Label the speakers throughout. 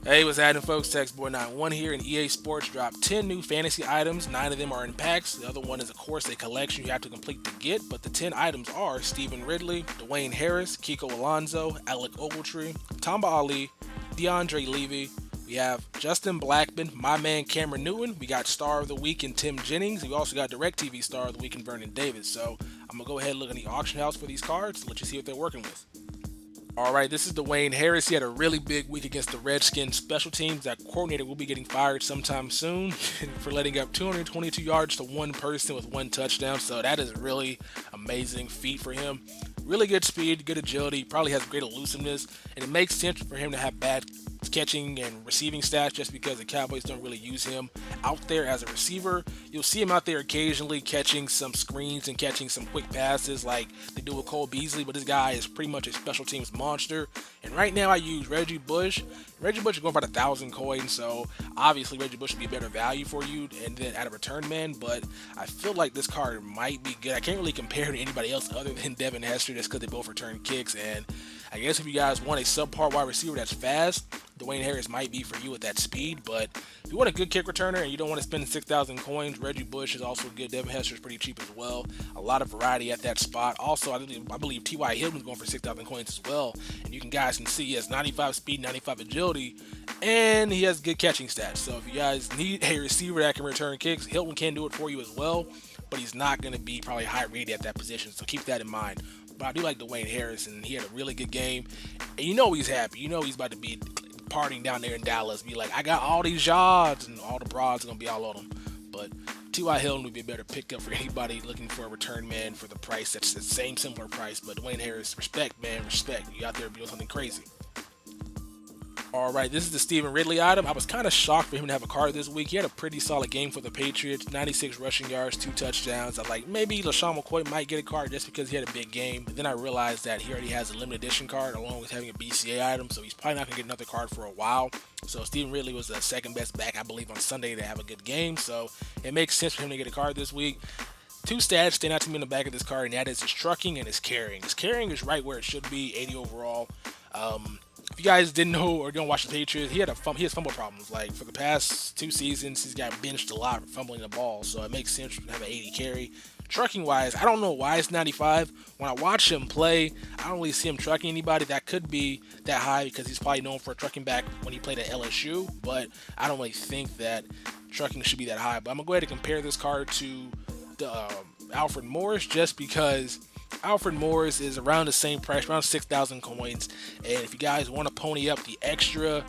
Speaker 1: Hey, what's happening, folks? TextBoy91 here, and EA Sports dropped 10 new fantasy items. 9 of them are in packs. The other one is, of course, a collection you have to complete to get. But the 10 items are Stephen Ridley, Dwayne Harris, Kiko Alonso, Alec Ogletree, Tamba Ali, DeAndre Levy. We have Justin Blackmon, my man Cameron Newton. We got Star of the Week in Tim Jennings. We also got DirecTV Star of the Week in Vernon Davis. So I'm going to go ahead and look in the auction house for these cards to let you see what they're working with. All right, this is Dwayne Harris. He had a really big week against the Redskins special teams. That coordinator will be getting fired sometime soon for letting up 222 yards to one person with one touchdown. So that is a really amazing feat for him. Really good speed, good agility, probably has great elusiveness, and it makes sense for him to have bad catching and receiving stats just because the Cowboys don't really use him out there as a receiver. You'll see him out there occasionally catching some screens and catching some quick passes like they do with Cole Beasley, but this guy is pretty much a special teams monster. And right now I use Reggie Bush. Reggie Bush is going for about 1,000 coins, so obviously Reggie Bush would be a better value for you and then at a return man, but I feel like this card might be good. I can't really compare to anybody else other than Devin Hester just because they both return kicks, and I guess if you guys want a subpar wide receiver that's fast, Dwayne Harris might be for you with that speed, but if you want a good kick returner and you don't want to spend 6,000 coins, Reggie Bush is also good. Devin Hester is pretty cheap as well. A lot of variety at that spot. Also, I believe T.Y. Hilton's going for 6,000 coins as well, and you guys can see he has 95 speed, 95 agility, and he has good catching stats. So if you guys need a receiver that can return kicks, Hilton can do it for you as well, but he's not going to be probably high rated at that position, so keep that in mind. But I do like Dwayne Harris, and he had a really good game, and you know he's happy. You know he's about to be partying down there in Dallas, be like, I got all these yards, and all the broads are going to be all on him. But T.Y. Hilton would be a better pickup for anybody looking for a return man for the price. That's the same similar price, but Dwayne Harris, respect, man, respect. You out there doing something crazy. All right, this is the Stephen Ridley item. I was kind of shocked for him to have a card this week. He had a pretty solid game for the Patriots, 96 rushing yards, 2 touchdowns. I'm like, maybe LaShawn McCoy might get a card just because he had a big game. But then I realized that he already has a limited edition card along with having a BCA item, so he's probably not going to get another card for a while. So Stephen Ridley was the second best back, I believe, on Sunday to have a good game. So it makes sense for him to get a card this week. 2 stats stand out to me in the back of this card, and that is his trucking and his carrying. His carrying is right where it should be, 80 overall. If you guys didn't know or didn't watch the Patriots, he has fumble problems. Like for the past 2 seasons, he's got benched a lot for fumbling the ball, so it makes sense to have an 80 carry. Trucking wise, I don't know why it's 95. When I watch him play, I don't really see him trucking anybody. That could be that high because he's probably known for a trucking back when he played at LSU, but I don't really think that trucking should be that high. But I'm gonna go ahead and compare this card to the Alfred Morris just because Alfred Morris is around the same price, around 6,000 coins. And if you guys want to pony up the extra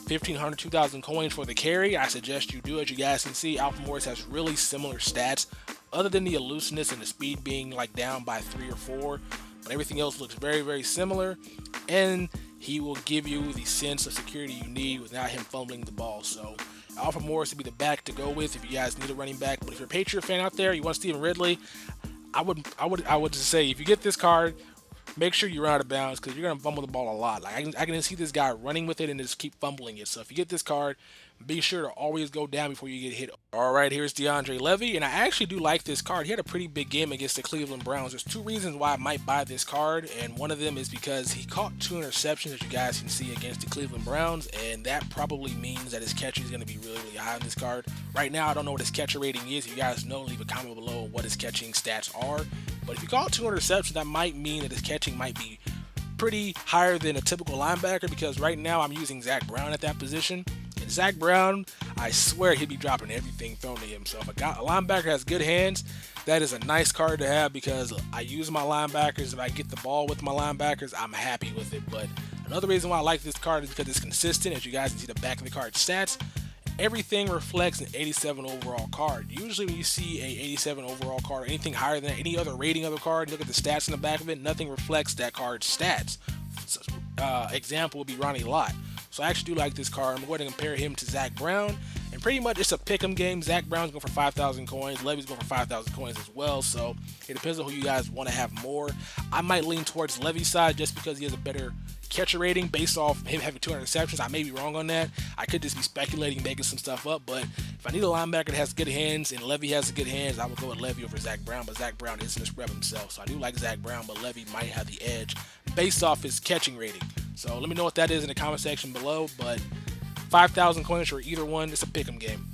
Speaker 1: 1,500, 2,000 coins for the carry, I suggest you do. As you guys can see, Alfred Morris has really similar stats, other than the elusiveness and the speed being like down by 3 or 4. But everything else looks very, very similar. And he will give you the sense of security you need without him fumbling the ball. So Alfred Morris would be the back to go with if you guys need a running back. But if you're a Patriot fan out there, you want Stephen Ridley, I would just say if you get this card, make sure you run out of bounds because you're gonna fumble the ball a lot. Like I can see this guy running with it and just keep fumbling it. So if you get this card, be sure to always go down before you get hit. All right, here's DeAndre Levy, and I actually do like this card. He had a pretty big game against the Cleveland Browns. There's 2 reasons why I might buy this card, and one of them is because he caught 2 interceptions, as you guys can see, against the Cleveland Browns, and that probably means that his catching is going to be really, really high on this card. Right now, I don't know what his catcher rating is. If you guys know, leave a comment below what his catching stats are. But if you caught 2 interceptions, that might mean that his catching might be pretty higher than a typical linebacker because right now I'm using Zach Brown at that position. And Zach Brown, I swear he'd be dropping everything thrown to him. So if a linebacker has good hands, that is a nice card to have because I use my linebackers. If I get the ball with my linebackers, I'm happy with it. But another reason why I like this card is because it's consistent. As you guys can see the back of the card stats, everything reflects an 87 overall card. Usually when you see a 87 overall card, anything higher than any other rating of the card, look at the stats in the back of it, nothing reflects that card's stats. So, example would be Ronnie Lott. So I actually do like this card. I'm going to compare him to Zach Brown. And pretty much it's a pick'em game. Zach Brown's going for 5,000 coins. Levy's going for 5,000 coins as well. So it depends on who you guys want to have more. I might lean towards Levy's side just because he has a better catcher rating based off him having 200 receptions. I may be wrong on that. I could just be speculating, making some stuff up. But if I need a linebacker that has good hands and Levy has good hands, I would go with Levy over Zach Brown. But Zach Brown isn't a scrub himself. So I do like Zach Brown, but Levy might have the edge based off his catching rating. So let me know what that is in the comment section below. But 5,000 coins for either one. It's a pick'em game.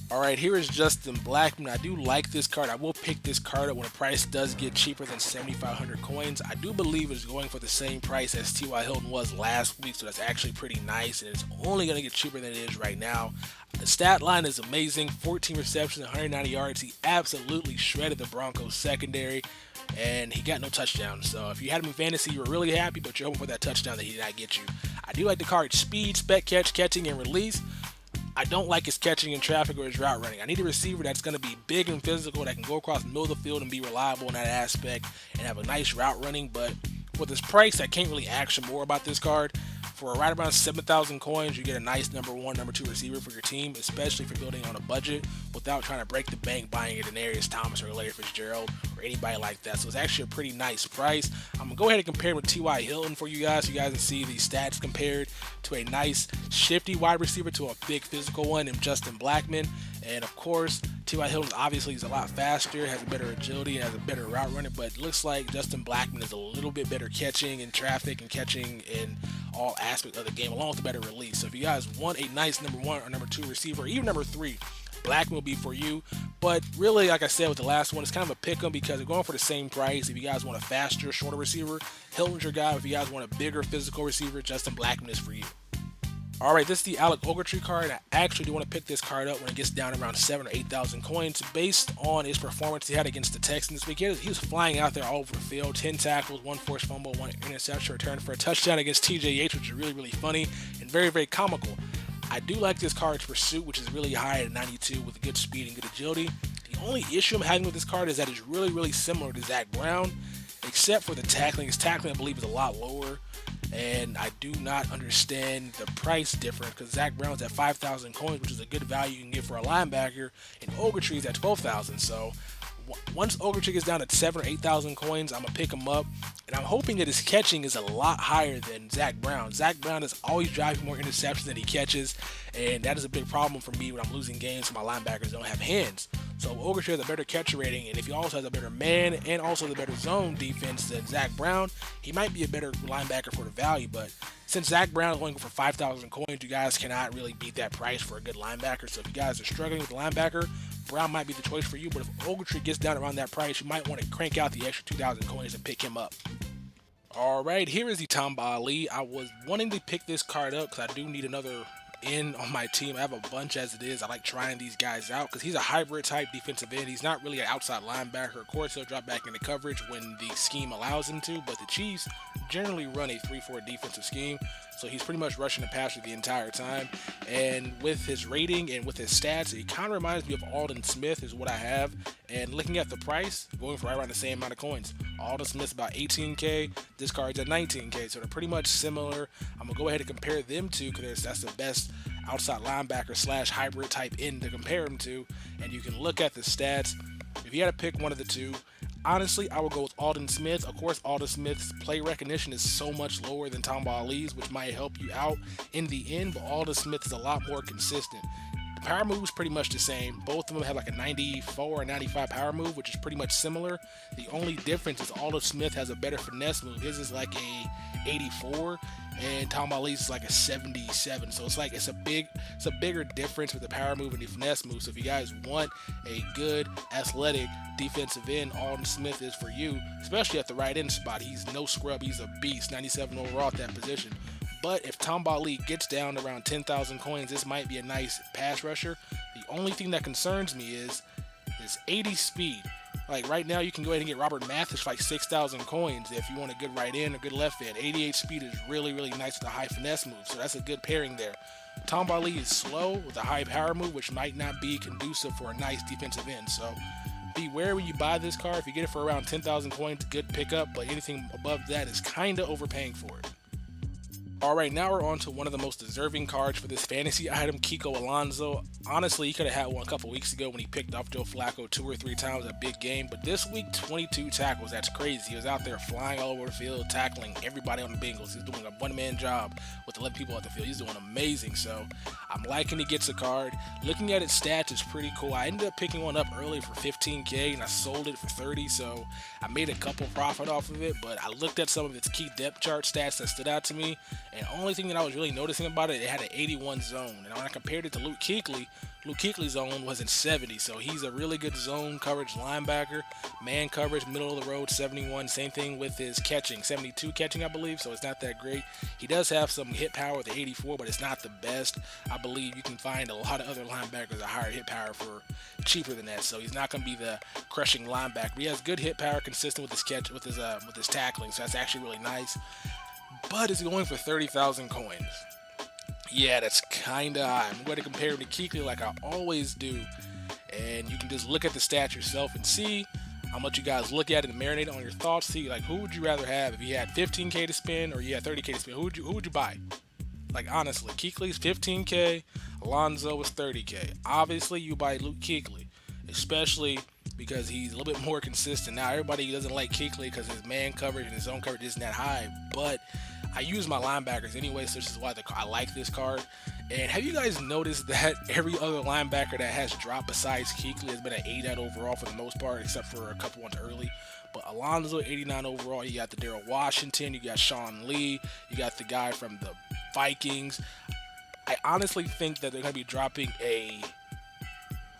Speaker 1: Alright, here is Justin Blackmon. I do like this card. I will pick this card up when the price does get cheaper than 7,500 coins. I do believe it's going for the same price as T.Y. Hilton was last week, so that's actually pretty nice, and it's only going to get cheaper than it is right now. The stat line is amazing. 14 receptions, 190 yards. He absolutely shredded the Broncos secondary, and he got no touchdown. So if you had him in fantasy, you were really happy, but you're hoping for that touchdown that he did not get you. I do like the card speed, spec catch, catching, and release. I don't like his catching in traffic or his route running. I need a receiver that's going to be big and physical, that can go across the middle of the field and be reliable in that aspect and have a nice route running. But with this price, I can't really action more about this card. For right around 7,000 coins, you get a nice number 1, number 2 receiver for your team, especially if you're building on a budget without trying to break the bank buying a Denarius Thomas or Larry Fitzgerald or anybody like that. So it's actually a pretty nice price. I'm going to go ahead and compare it with T.Y. Hilton for you guys. So you guys can see the stats compared to a nice shifty wide receiver to a big physical one in Justin Blackmon. And of course, T.Y. Hilton obviously is a lot faster, has a better agility, and has a better route runner, but it looks like Justin Blackmon is a little bit better catching in traffic and catching in all aspects of the game, along with a better release. So if you guys want a nice number 1 or number 2 receiver, or even number 3, Blackmon will be for you. But really, like I said with the last one, it's kind of a pick 'em because they're going for the same price. If you guys want a faster, shorter receiver, Hilton's your guy. If you guys want a bigger physical receiver, Justin Blackmon is for you. Alright, this is the Alec Ogletree card. I actually do want to pick this card up when it gets down around 7,000 or 8,000 coins based on his performance he had against the Texans this week. He was flying out there all over the field, 10 tackles, 1 forced fumble, 1 interception return for a touchdown against TJH, which is really, really funny and very, very comical. I do like this card's pursuit, which is really high at 92 with good speed and good agility. The only issue I'm having with this card is that it's really, really similar to Zach Brown, except for the tackling. His tackling, I believe, is a lot lower. And I do not understand the price difference because Zach Brown's at 5,000 coins, which is a good value you can get for a linebacker, and Ogletree's at 12,000. So once Ogletree gets down to 7,000 or 8,000 coins, I'm gonna pick him up, and I'm hoping that his catching is a lot higher than Zach Brown. Zach Brown is always driving more interceptions than he catches, and that is a big problem for me when I'm losing games. My linebackers don't have hands. So Ogletree has a better catcher rating, and if he also has a better man and also the better zone defense than Zach Brown, he might be a better linebacker for the value. But since Zach Brown is going for 5,000 coins, you guys cannot really beat that price for a good linebacker. So if you guys are struggling with the linebacker, Brown might be the choice for you. But if Ogletree gets down around that price, you might want to crank out the extra 2,000 coins and pick him up. Alright, here is the Tamba Hali. I was wanting to pick this card up because I do need another end on my team. I have a bunch as it is. I like trying these guys out because he's a hybrid type defensive end. He's not really an outside linebacker. Of course, he'll drop back into coverage when the scheme allows him to, but the Chiefs generally run a 3-4 defensive scheme, so he's pretty much rushing the passer the entire time. And with his rating and with his stats, it kind of reminds me of Aldon Smith is what I have. And looking at the price, going for right around the same amount of coins. Aldon Smith's about 18K, this card's at 19K, so they're pretty much similar. I'm gonna go ahead and compare them to because that's the best outside linebacker slash hybrid type end to compare them to. And you can look at the stats. If you had to pick one of the two, honestly, I would go with Aldon Smith. Of course, Aldon Smith's play recognition is so much lower than Tamba Hali's, which might help you out in the end, but Aldon Smith is a lot more consistent. The power move is pretty much the same. Both of them have like a 94 or 95 power move, which is pretty much similar. The only difference is Aldon Smith has a better finesse move. His is like a 84, and Tamba Hali's is like a 77. So it's like it's a bigger difference with the power move and the finesse move. So if you guys want a good athletic defensive end, Aldon Smith is for you, especially at the right end spot. He's no scrub. He's a beast. 97 overall at that position. But if Tamba Hali gets down around 10,000 coins, this might be a nice pass rusher. The only thing that concerns me is this 80 speed. Like right now, you can go ahead and get Robert Mathis for like 6,000 coins if you want a good right end or good left end. 88 speed is really, really nice with a high finesse move, so that's a good pairing there. Tamba Hali is slow with a high power move, which might not be conducive for a nice defensive end. So beware when you buy this card. If you get it for around 10,000 coins, good pickup, but anything above that is kind of overpaying for it. Alright, now we're on to one of the most deserving cards for this fantasy item, Kiko Alonso. Honestly, he could have had one a couple weeks ago when he picked off Joe Flacco 2 or 3 times a big game. But this week, 22 tackles. That's crazy. He was out there flying all over the field, tackling everybody on the Bengals. He's doing a one-man job with 11 people at the field. He's doing amazing. So I'm liking he gets a card. Looking at his stats is pretty cool. I ended up picking one up early for $15K, and I sold it for $30. So I made a couple profit off of it. But I looked at some of its key depth chart stats that stood out to me. And the only thing that I was really noticing about it, it had an 81 zone. And when I compared it to Luke Kuechly's zone was in 70, so he's a really good zone coverage linebacker. Man coverage, middle of the road, 71. Same thing with his catching, 72 catching, I believe, so it's not that great. He does have some hit power with the 84, but it's not the best. I believe you can find a lot of other linebackers that higher hit power for cheaper than that, so he's not going to be the crushing linebacker. But he has good hit power, consistent with his catch, with his tackling, so that's actually really nice. But is going for 30,000 coins. Yeah, that's kind of high. I'm going to compare him to Kuechly like I always do. And you can just look at the stats yourself and see. I'm let you guys look at it and marinate on your thoughts. See, like, who would you rather have if you had 15K to spend or you had 30K to spend? Who would you buy? Like, honestly, Kuechly's 15K, Alonso is 30K. Obviously, you buy Luke Kuechly, especially because he's a little bit more consistent. Now, everybody doesn't like Kuechly because his man coverage and his zone coverage isn't that high, but I use my linebackers anyway, so this is why I like this card. And have you guys noticed that every other linebacker that has dropped besides Kuechly has been an 8 overall for the most part, except for a couple ones early? But Alonso, 89 overall. You got the Daryl Washington, you got Sean Lee, you got the guy from the Vikings. I honestly think that they're going to be dropping a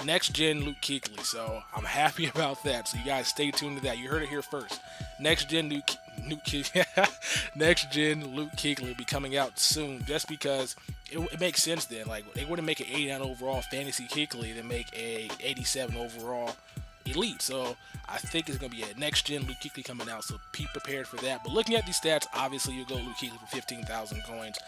Speaker 1: next-gen Luke Kuechly, so I'm happy about that. So you guys stay tuned to that. You heard it here first. Next-gen Luke Kuechly will be coming out soon, just because it makes sense then. Like, they wouldn't make an 89 overall fantasy Kuechly, then make a 87 overall elite. So I think it's going to be a next-gen Luke Kuechly coming out, so be prepared for that. But looking at these stats, obviously you go Luke Kuechly for 15,000 coins.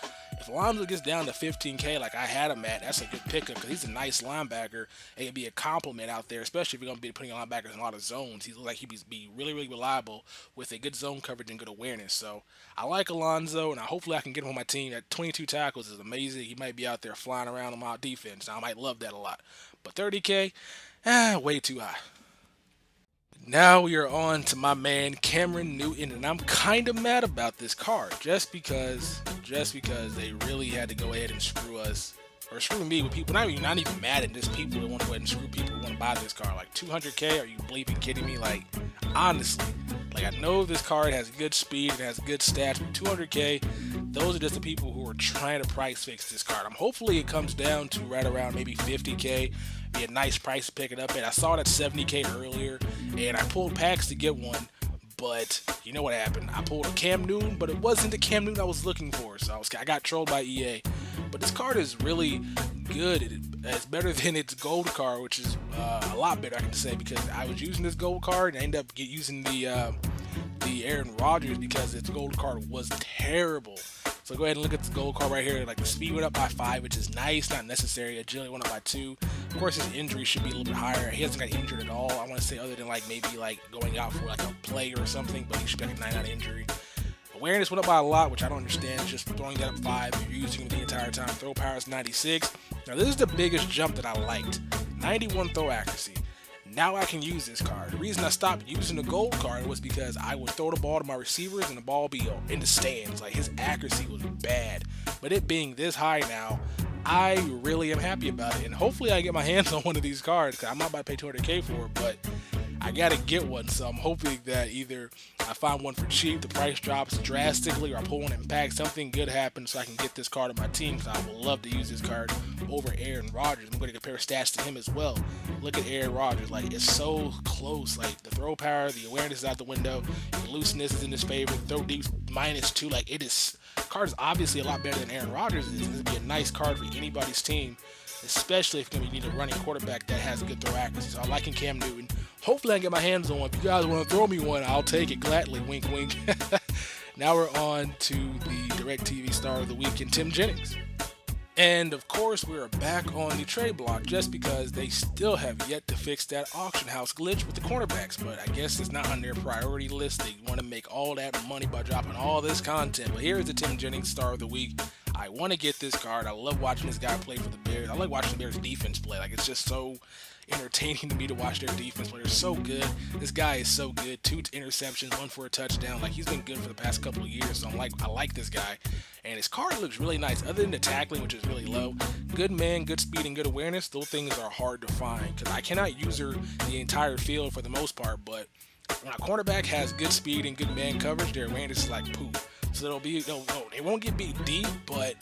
Speaker 1: If Alonso gets down to 15K like I had him at, that's a good pickup because he's a nice linebacker. It can be a compliment out there, especially if you're going to be putting linebackers in a lot of zones. He looks like he'd be really, really reliable with a good zone coverage and good awareness. So I like Alonso, and hopefully I can get him on my team. At 22 tackles is amazing. He might be out there flying around on my defense. Now, I might love that a lot. But 30K, way too high. Now we are on to my man Cameron Newton, and I'm kind of mad about this card just because they really had to go ahead and screw us, or screw me with people. Not even mad at this, people that want to go ahead and screw people who want to buy this card. Like 200K, are you bleeping kidding me? Like, honestly, like, I know this card has good speed, it has good stats, but 200K, those are just the people who are trying to price fix this card. Hopefully it comes down to right around maybe 50K. Be a nice price to pick it up at. I saw it at 70K earlier, and I pulled packs to get one, but you know what happened? I pulled a Cam Newton, but it wasn't the Cam Newton I was looking for, so I got trolled by EA. But this card is really good. It's better than its gold card, which is a lot better, I can say, because I was using this gold card and I ended up using the Aaron Rodgers because its gold card was terrible. So go ahead and look at the gold card right here. Like, the speed went up by 5, which is nice, not necessary. Agility went up by 2. Of course, his injury should be a little bit higher. He hasn't got injured at all, I want to say, other than maybe going out for a play or something, but he should be like a 9 out injury. Awareness went up by a lot, which I don't understand. Just throwing that up 5, you're using it the entire time. Throw power is 96. Now, this is the biggest jump that I liked. 91 throw accuracy. Now I can use this card. The reason I stopped using the gold card was because I would throw the ball to my receivers and the ball would be in the stands. Like, his accuracy was bad. But it being this high now, I really am happy about it. And hopefully I get my hands on one of these cards, because I'm not about to pay 200K for it, but I gotta get one. So I'm hoping that either I find one for cheap, the price drops drastically, or I pull one in packs, something good happens so I can get this card on my team, because I would love to use this card over Aaron Rodgers. I'm going to compare stats to him as well. Look at Aaron Rodgers. Like, it's so close. Like, the throw power, the awareness is out the window, the looseness is in his favor, the throw deep -2. Like, it is, card is obviously a lot better than Aaron Rodgers is. This would be a nice card for anybody's team, especially if you need a running quarterback that has good throw accuracy. So I'm liking Cam Newton. Hopefully I can get my hands on one. If you guys want to throw me one, I'll take it gladly. Wink, wink. Now we're on to the DirecTV star of the week, and Tim Jennings. And of course, we are back on the trade block just because they still have yet to fix that auction house glitch with the cornerbacks. But I guess it's not on their priority list. They want to make all that money by dropping all this content. But here's the Tim Jennings star of the week. I want to get this card. I love watching this guy play for the Bears. I like watching the Bears defense play. Like, it's just so entertaining to me to watch their defense play. They're so good. This guy is so good. 2 interceptions, 1 for a touchdown. Like, he's been good for the past couple of years. So I like this guy. And his card looks really nice. Other than the tackling, which is really low, good man, good speed, and good awareness. Those things are hard to find because I cannot user the entire field for the most part. But when a cornerback has good speed and good man coverage, their awareness is like poop. So they won't get beat deep, but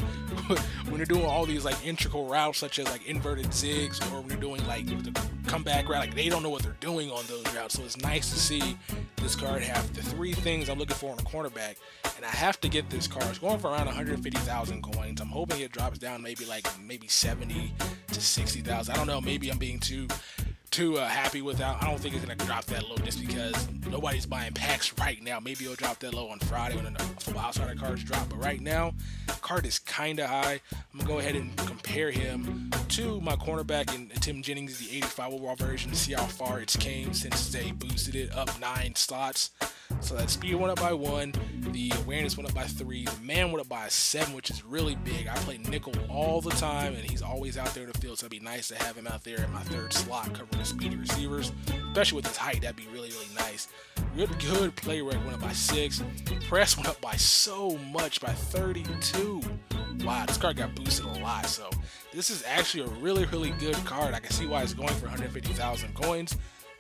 Speaker 1: when they're doing all these like integral routes such as like inverted zigs, or when they're doing like the comeback route, like they don't know what they're doing on those routes. So it's nice to see this card have the 3 things I'm looking for in a cornerback, and I have to get this card. It's going for around 150,000 coins. I'm hoping it drops down maybe 70 to 60,000. I don't know. Maybe I'm being too happy with that. I don't think it's going to drop that low just because nobody's buying packs right now. Maybe it'll drop that low on Friday when the Football Outsider cards drop. But right now, the card is kind of high. I'm going to go ahead and compare him to my cornerback in Tim Jennings, the 85 overall version, to see how far it's came since they boosted it up 9 slots. So that speed went up by 1, the awareness went up by 3, the man went up by 7, which is really big. I play nickel all the time, and he's always out there in the field, so it'd be nice to have him out there in my 3rd slot covering the speedy receivers, especially with his height. That'd be really, really nice. Good play rate went up by 6. Press went up by so much, by 32. Wow, this card got boosted a lot, so this is actually a really, really good card. I can see why it's going for 150,000 coins.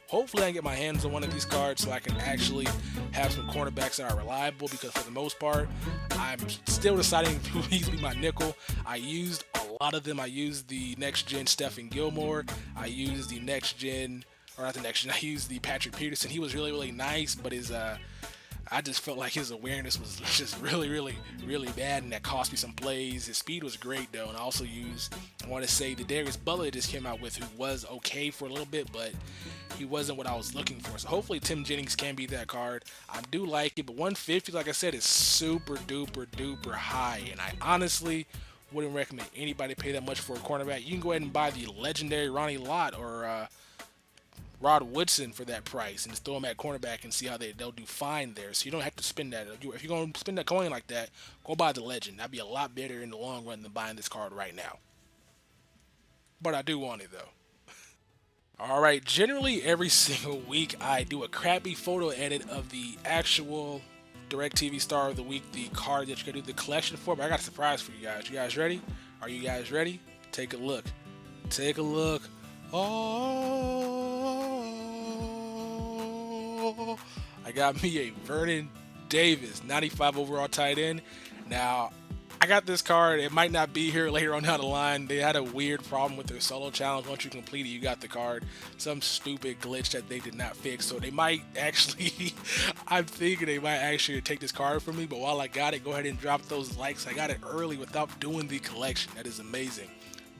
Speaker 1: Hopefully I can get my hands on one of these cards so I can actually have some cornerbacks that are reliable, because for the most part, I'm still deciding who needs to be my nickel. I used a lot of them. I used the next-gen Stephen Gilmore. I used the next-gen, or not the next-gen, I used the Patrick Peterson. He was really, really nice, but I just felt like his awareness was just really, really, really bad, and that cost me some plays. His speed was great, though, and I also used, I want to say, the Darius Butler just came out with, who was okay for a little bit, but he wasn't what I was looking for. So hopefully Tim Jennings can be that card. I do like it, but 150, like I said, is super duper duper high, and I honestly wouldn't recommend anybody pay that much for a cornerback. You can go ahead and buy the legendary Ronnie Lott or Rod Woodson for that price and just throw them at cornerback and see how they'll do fine there. So you don't have to spend that. If you're going to spend that coin like that, go buy the legend. That'd be a lot better in the long run than buying this card right now. But I do want it, though. Alright, generally every single week I do a crappy photo edit of the actual DirecTV Star of the Week, the card that you're going to do the collection for. But I got a surprise for you guys. You guys ready? Are you guys ready? Take a look. Take a look. Oh, I got me a Vernon Davis, 95 overall tight end. Now, I got this card. It might not be here later on down the line. They had a weird problem with their solo challenge. Once you complete it, you got the card. Some stupid glitch that they did not fix. So they might actually, I'm thinking they might actually take this card from me. But while I got it, go ahead and drop those likes. I got it early without doing the collection. That is amazing.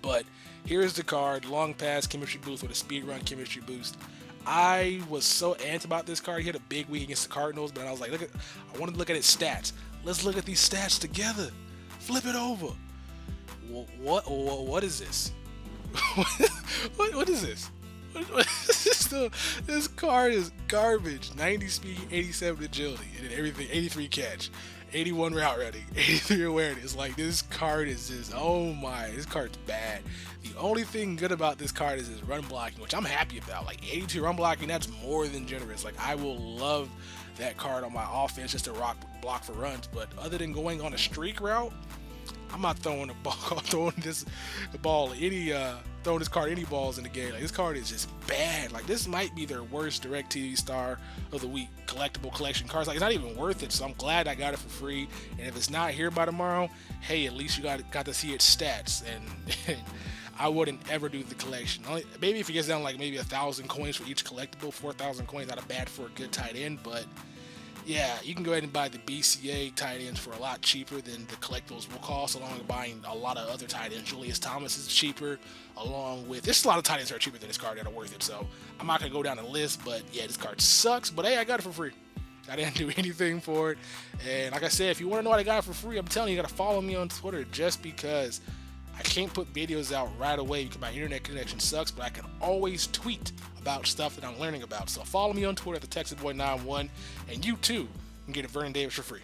Speaker 1: But here's the card. Long pass chemistry boost with a speed run chemistry boost. I was so amped about this card. He had a big week against the Cardinals, but I was like, I wanted to look at its stats. Let's look at these stats together. Flip it over. What is this? What is this? This card is garbage. 90 speed, 87 agility, and then everything. 83 catch, 81 route running, 83 awareness. Like, this card is just, oh my, this card's bad. The only thing good about this card is his run blocking, which I'm happy about. Like, 82 run blocking, that's more than generous. Like, I will love that card on my offense just to block for runs. But other than going on a streak route, I'm not throwing throwing this card any balls in the game. Like, this card is just bad. Like, this might be their worst DirecTV Star of the Week collectible collection cards. Like, it's not even worth it. So I'm glad I got it for free. And if it's not here by tomorrow, hey, at least you got to see its stats. And I wouldn't ever do the collection. Maybe if it gets down like maybe 1,000 coins for each collectible, 4,000 coins, not a bad for a good tight end. But yeah, you can go ahead and buy the BCA tight ends for a lot cheaper than the collectibles will cost, along with buying a lot of other tight ends. Julius Thomas is cheaper, along with, there's a lot of tight ends that are cheaper than this card that are worth it. So I'm not going to go down the list, but yeah, this card sucks. But hey, I got it for free. I didn't do anything for it. And like I said, if you want to know what I got for free, I'm telling you, you got to follow me on Twitter, just because I can't put videos out right away because my internet connection sucks, but I can always tweet about stuff that I'm learning about. So follow me on Twitter at the TexasBoy91, and you too can get a Vernon Davis for free.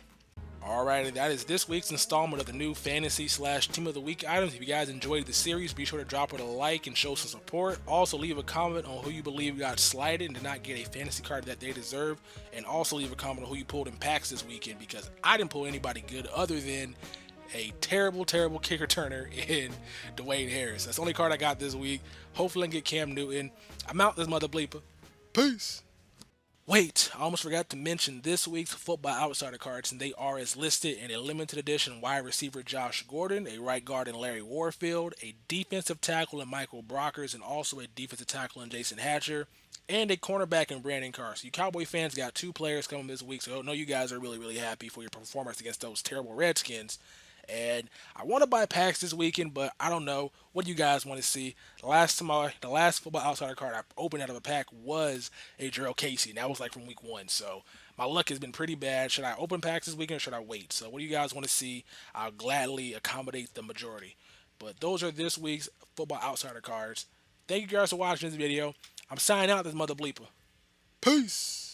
Speaker 1: Alrighty, that is this week's installment of the new fantasy slash team of the week items. If you guys enjoyed the series, be sure to drop it a like and show some support. Also, leave a comment on who you believe got slighted and did not get a fantasy card that they deserve. And also leave a comment on who you pulled in packs this weekend, because I didn't pull anybody good other than a terrible, terrible kick returner in Dwayne Harris. That's the only card I got this week. Hopefully I can get Cam Newton. I'm out this mother bleeper. Peace. Wait, I almost forgot to mention this week's Football Outsider cards, and they are as listed in a limited edition wide receiver Josh Gordon, a right guard in Larry Warford, a defensive tackle in Michael Brockers, and also a defensive tackle in Jason Hatcher, and a cornerback in Brandon Carr. So you Cowboy fans got two players coming this week, so I know you guys are really, really happy for your performance against those terrible Redskins. And I want to buy packs this weekend, but I don't know. What do you guys want to see? The last Football Outsider card I opened out of a pack was a Jarrell Casey, and that was like from week one. So my luck has been pretty bad. Should I open packs this weekend or should I wait? So what do you guys want to see? I'll gladly accommodate the majority. But those are this week's Football Outsider cards. Thank you guys for watching this video. I'm signing out this mother bleeper. Peace.